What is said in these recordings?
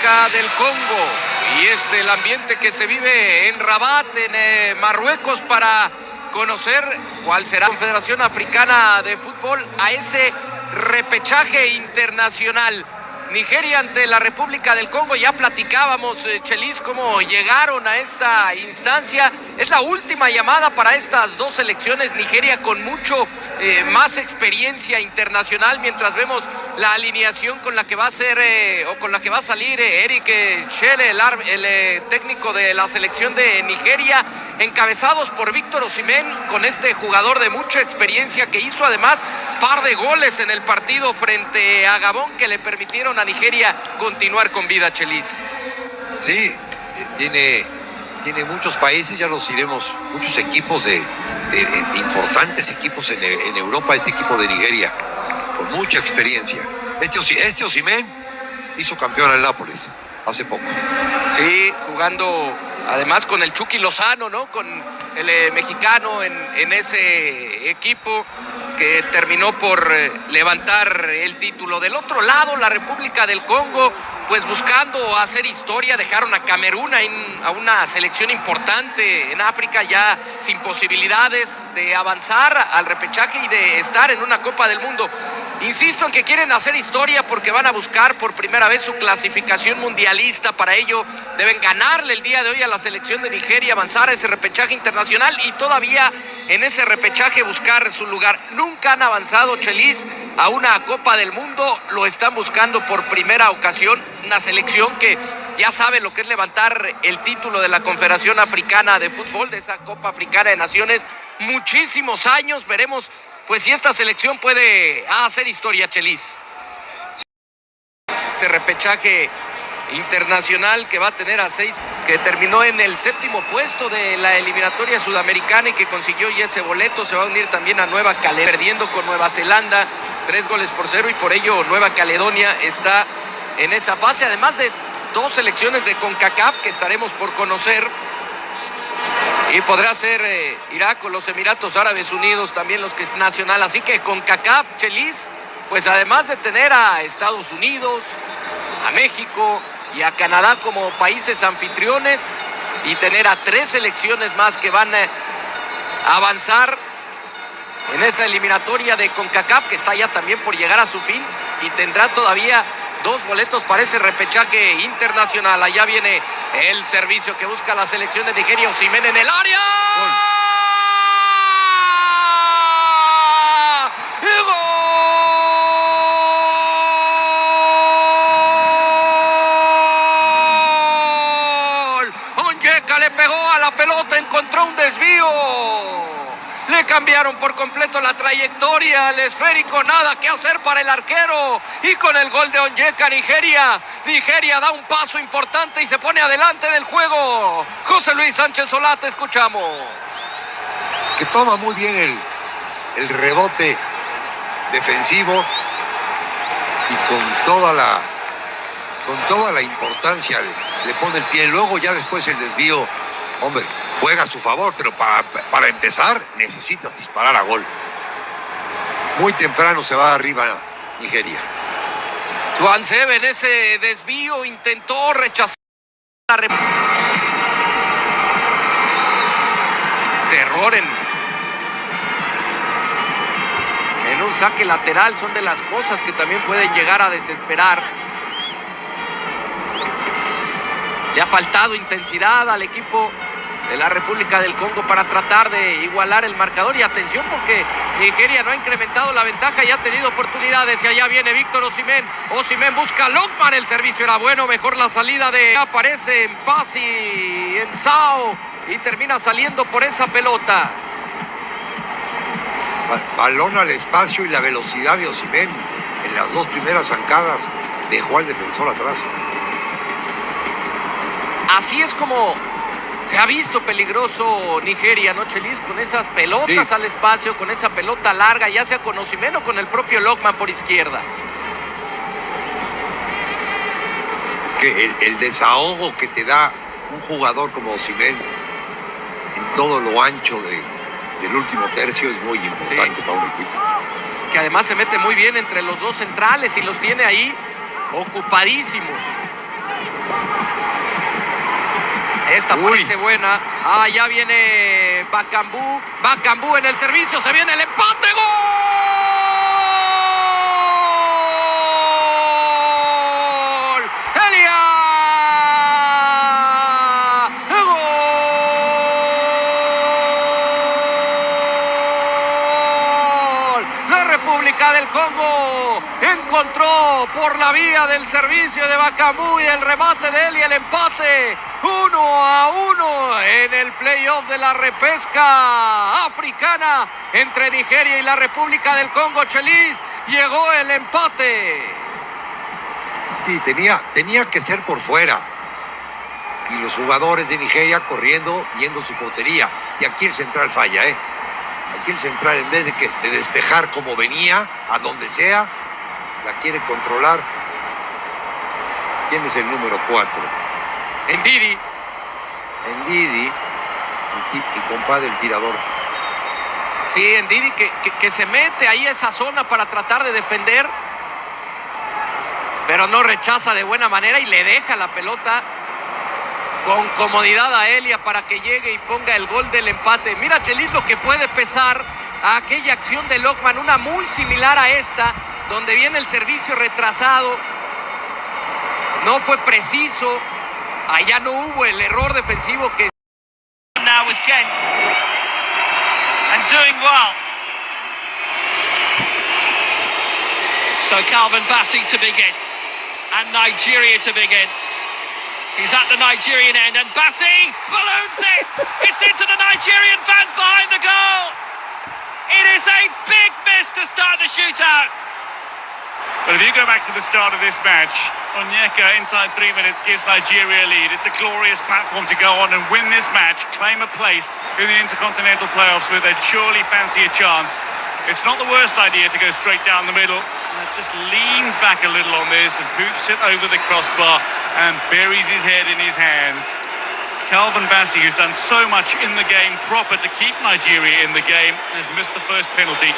República del Congo. Y el ambiente que se vive en Rabat, en Marruecos, para conocer cuál será la Confederación Africana de Fútbol a ese repechaje internacional. Nigeria ante la República del Congo. Ya platicábamos, Chelis, cómo llegaron a esta instancia. Es la última llamada para estas dos selecciones. Nigeria con mucho más experiencia internacional, mientras vemos la alineación con la que va a ser con la que va a salir Eric Chelle, el técnico de la selección de Nigeria, encabezados por Víctor Osimhen, con este jugador de mucha experiencia que hizo además par de goles en el partido frente a Gabón que le permitieron a Nigeria continuar con vida, Chelis. Sí, tiene muchos países, ya los iremos, muchos equipos de importantes equipos en Europa, este equipo de Nigeria, con mucha experiencia. Este Osimhen hizo campeón al Nápoles hace poco. Sí, jugando además con el Chucky Lozano, ¿no? Con el mexicano en ese equipo que terminó por levantar el título. Del otro lado, la República del Congo, pues buscando hacer historia, dejaron a Camerún a una selección importante en África, ya sin posibilidades de avanzar al repechaje y de estar en una Copa del Mundo. Insisto en que quieren hacer historia porque van a buscar por primera vez su clasificación mundialista. Para ello deben ganarle el día de hoy a la selección de Nigeria, avanzar a ese repechaje internacional y todavía en ese repechaje buscar su lugar. Nunca han avanzado, Chelis, a una Copa del Mundo. Lo están buscando por primera ocasión. Una selección que ya sabe lo que es levantar el título de la Confederación Africana de Fútbol, de esa Copa Africana de Naciones. Muchísimos años. Veremos pues si esta selección puede hacer historia, Chelis. Ese repechaje internacional que va a tener a 6, que terminó en el 7º puesto de la eliminatoria sudamericana y que consiguió ya ese boleto. Se va a unir también a Nueva Caledonia, perdiendo con Nueva Zelanda 3-0, y por ello Nueva Caledonia está en esa fase, además de 2 selecciones de CONCACAF que estaremos por conocer. Y podrá ser Irak o los Emiratos Árabes Unidos también los que es nacional. Así que CONCACAF, Chelis, pues además de tener a Estados Unidos, a México y a Canadá como países anfitriones, y tener a 3 selecciones más que van a avanzar en esa eliminatoria de CONCACAF, que está ya también por llegar a su fin, y tendrá todavía 2 boletos para ese repechaje internacional. Allá viene el servicio que busca la selección de Nigeria. Osimhen en el área. ¡Gol! ¡Y gol! Onyeka le pegó a la pelota, encontró un desvío. Le cambiaron por completo la trayectoria, el esférico, nada que hacer para el arquero. Y con el gol de Onyeka, Nigeria da un paso importante y se pone adelante del juego. José Luis Sánchez Solá, te escuchamos. Que toma muy bien el rebote defensivo y con toda la importancia le pone el pie. Luego ya después el desvío, hombre, juega a su favor, pero para empezar necesitas disparar a gol. Muy temprano se va arriba Nigeria. Juan Sebe en ese desvío intentó rechazar la terror en un saque lateral. Son de las cosas que también pueden llegar a desesperar. Le ha faltado intensidad al equipo de la República del Congo para tratar de igualar el marcador. Y atención, porque Nigeria no ha incrementado la ventaja y ha tenido oportunidades. Y allá viene Víctor Osimhen. Osimhen busca a Lockman. El servicio era bueno. Mejor la salida de... Aparece en Pasi, en Sao, y termina saliendo por esa pelota. Balón al espacio y la velocidad de Osimhen en las 2 primeras zancadas dejó al defensor atrás. Así es como se ha visto peligroso Nigeria, ¿no, Chelis? Con esas pelotas al espacio, con esa pelota larga, ya sea con Osimhen o con el propio Lockman por izquierda. Es que el desahogo que te da un jugador como Osimhen en todo lo ancho del último tercio es muy importante para un equipo. Que además se mete muy bien entre los 2 centrales y los tiene ahí ocupadísimos. Esta parece buena. Ah, ya viene Bakambu. Bakambu en el servicio. Se viene el empate. ¡Gol! ¡Elia! ¡Gol! La República del Congo encontró por la vía del servicio de Bakambu y el remate de Elia el empate. 1-1 en el playoff de la repesca africana entre Nigeria y la República del Congo. Chelis, llegó el empate. Sí, tenía que ser por fuera. Y los jugadores de Nigeria corriendo, viendo su portería. Y aquí el central falla, ¿eh? Aquí el central, en vez de despejar como venía, a donde sea, la quiere controlar. ¿Quién es el número 4? Ndidi, y compadre el tirador. Sí, Ndidi que se mete ahí a esa zona para tratar de defender, pero no rechaza de buena manera y le deja la pelota con comodidad a Elia para que llegue y ponga el gol del empate. Mira, Chelis, lo que puede pesar a aquella acción de Lockman, una muy similar a esta, donde viene el servicio retrasado, no fue preciso. Allá no hubo el error defensivo que... Now with Kent. And doing well. So Calvin Bassey to begin. And Nigeria to begin. He's at the Nigerian end. And Bassey balloons it. It's into the Nigerian fans behind the goal. It is a big miss to start the shootout. But if you go back to the start of this match, Onyeka inside 3 minutes gives Nigeria a lead. It's a glorious platform to go on and win this match, claim a place in the Intercontinental Playoffs with a surely fancier chance. It's not the worst idea to go straight down the middle. And just leans back a little on this and hoofs it over the crossbar and buries his head in his hands. Calvin Bassey, who's done so much in the game proper to keep Nigeria in the game, has missed the first penalty.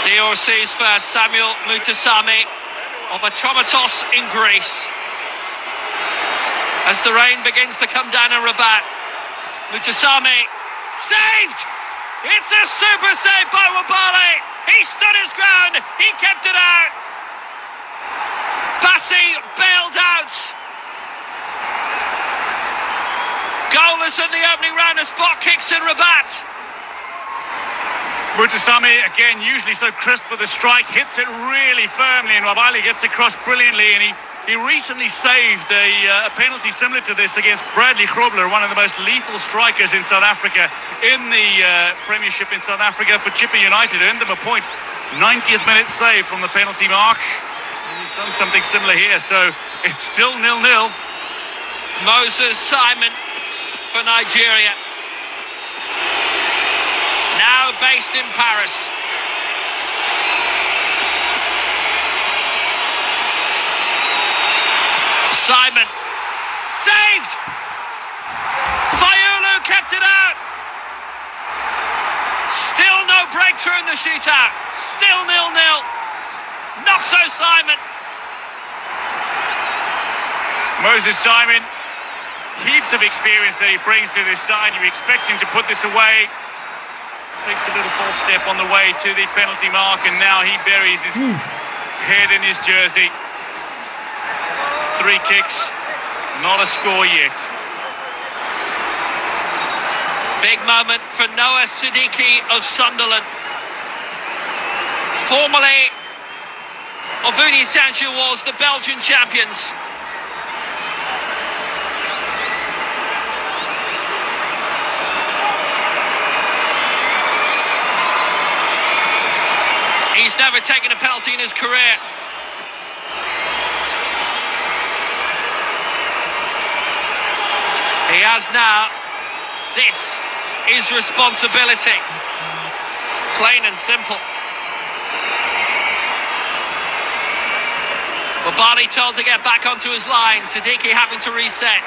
DRC's first, Samuel Mutasami of Atromitos in Greece. As the rain begins to come down in Rabat, Mutasami saved! It's a super save by Wabale. He stood his ground, he kept it out. Bassey bailed out. Goalless in the opening round of spot kicks in Rabat. Mutasami, again, usually so crisp with the strike, hits it really firmly, and Wabali gets across brilliantly, and he recently saved a penalty similar to this against Bradley Grobler, one of the most lethal strikers in South Africa, in the Premiership in South Africa for Chippa United, earned them a point. 90th minute save from the penalty mark, and he's done something similar here, so it's still 0-0. Moses Simon for Nigeria. Now based in Paris. Simon. Saved! Fayulu kept it out. Still no breakthrough in the shootout. Still 0-0. Not so Simon. Moses Simon, heaps of experience that he brings to this side. You expect him to put this away. Takes a little false step on the way to the penalty mark, and now he buries his head in his jersey. 3 kicks, not a score yet. Big moment for Noah Siddiqui of Sunderland. Formerly, Obuni Sancho was the Belgian champions. He's never taken a penalty in his career. He has now. This is responsibility. Plain and simple. Wabali told to get back onto his line. Siddiqui having to reset.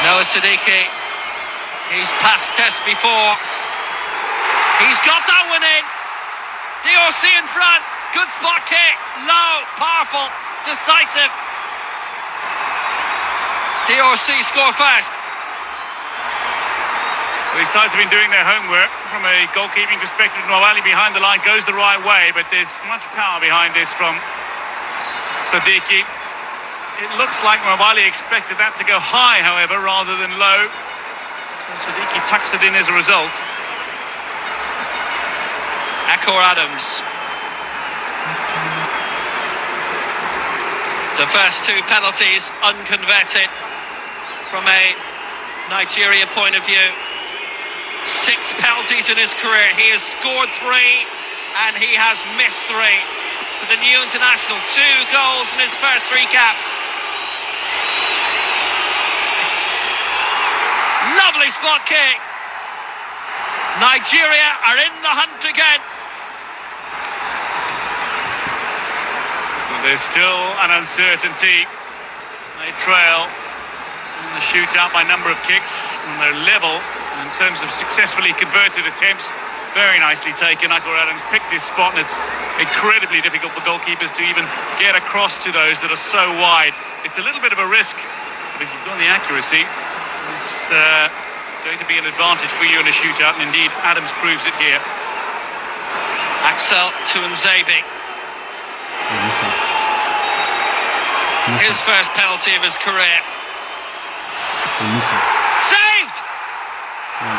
Noah Siddiqui, he's passed tests before. He's got that one in. DRC in front. Good spot kick. Low, powerful, decisive. DRC score first. Well, these sides have been doing their homework from a goalkeeping perspective. Nwabali behind the line goes the right way, but there's much power behind this from Sadiki. It looks like Nwabali expected that to go high, however, rather than low. So Sadiki tucks it in as a result. Akor Adams. The first two penalties unconverted from a Nigeria point of view. 6 penalties in his career. He has scored 3 and he has missed 3. For the new international, 2 goals in his first 3 caps. Lovely spot kick. Nigeria are in the hunt again. There's still an uncertainty. They trail in the shootout by number of kicks, and they're level in terms of successfully converted attempts. Very nicely taken. Akor Adams picked his spot, and it's incredibly difficult for goalkeepers to even get across to those that are so wide. It's a little bit of a risk, but if you've got the accuracy, it's going to be an advantage for you in a shootout, and indeed Adams proves it here. Axel Tuanzebe. His first penalty of his career. Saved!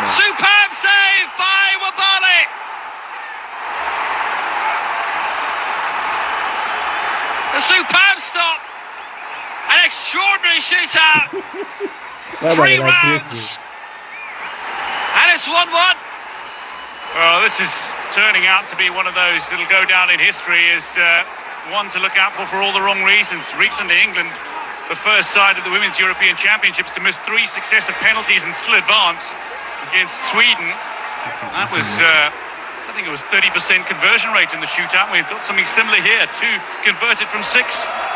Superb save by Nwabali! A superb stop! An extraordinary shootout! 3 rounds! And it's 1-1. Well, this is turning out to be one of those that'll go down in history as one to look out for all the wrong reasons. Recently, England, the first side of the Women's European Championships to miss 3 successive penalties and still advance against Sweden. That was, I think it was 30% conversion rate in the shootout. We've got something similar here, 2 converted from 6.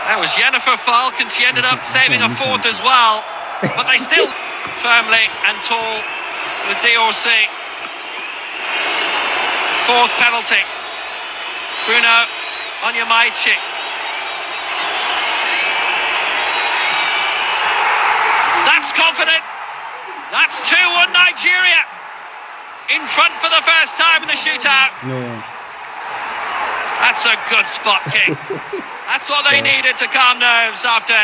That was Jennifer Falk, and she ended up saving a 4th as well. But they still firmly and tall, the DRC. 4th penalty. Bruno Onyemaichi. That's confident. That's 2-1 Nigeria. In front for the first time in the shootout. Yeah. That's a good spot kick. That's what they needed to calm nerves after.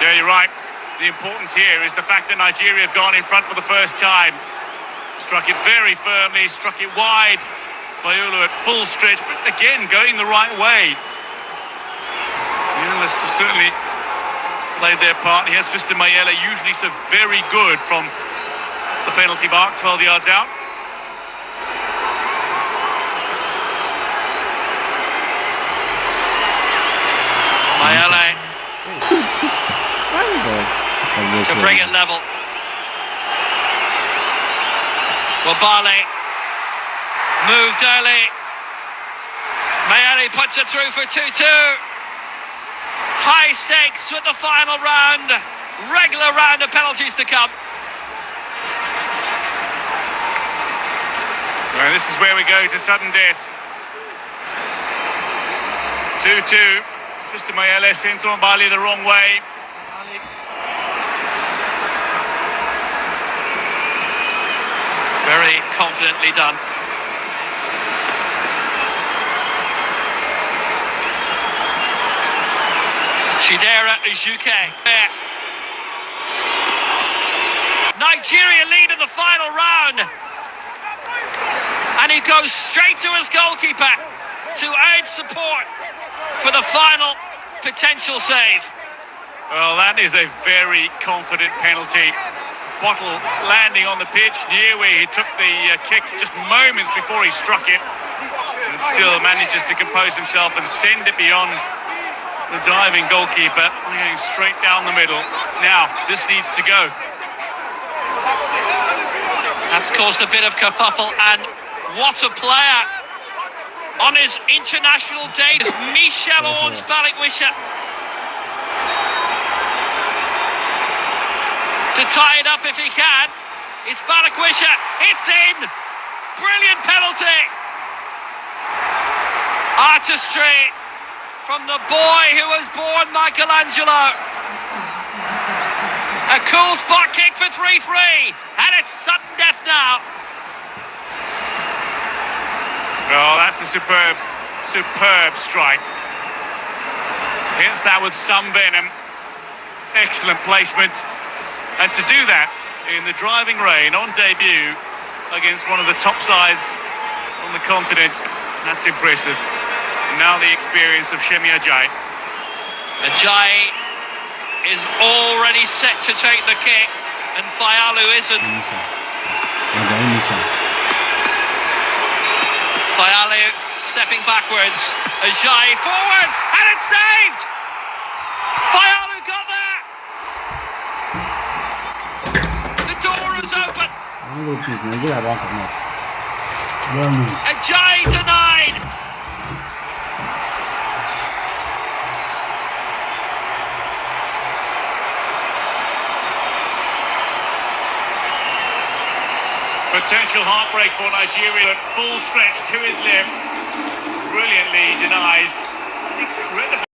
Yeah, you're right. The importance here is the fact that Nigeria have gone in front for the first time. Struck it very firmly, struck it wide. Fayulu at full stretch, but again, going the right way. The analysts have certainly played their part. Here's Fiston Mayele, usually so very good from the penalty mark, 12 yards out. Mayele to bring it level. Nwabali moved early. Mayele puts it through for 2-2. High stakes with the final round. Regular round of penalties to come. Well, this is where we go to sudden death. 2-2. Fiston Mayele sends Nwabali the wrong way. Very confidently done. Chidera Ujuke. Nigeria lead in the final round. And he goes straight to his goalkeeper to urge support for the final potential save. Well, that is a very confident penalty. Bottle landing on the pitch near where he took the kick just moments before he struck it. And still manages to compose himself and send it beyond the diving goalkeeper, going straight down the middle. Now, this needs to go. That's caused a bit of kerfuffle, and what a player on his international day is Michel Orange Balikwisha. To tie it up if he can, it's Balikwisha, it's in! Brilliant penalty. Artistry from the boy who was born Michelangelo. A cool spot kick for 3-3, and it's sudden death now. Oh, that's a superb strike. Hits that with some venom. Excellent placement. And to do that in the driving rain on debut against one of the top sides on the continent, that's impressive. Now the experience of Shemi Ajayi. Ajayi is already set to take the kick, and Fayalu isn't. Fayalu stepping backwards. Ajayi forwards, and it's saved! Fayalu got there! The door is open. Ajayi denied. Potential heartbreak for Nigeria at full stretch to his left. Brilliantly denies. Incredible.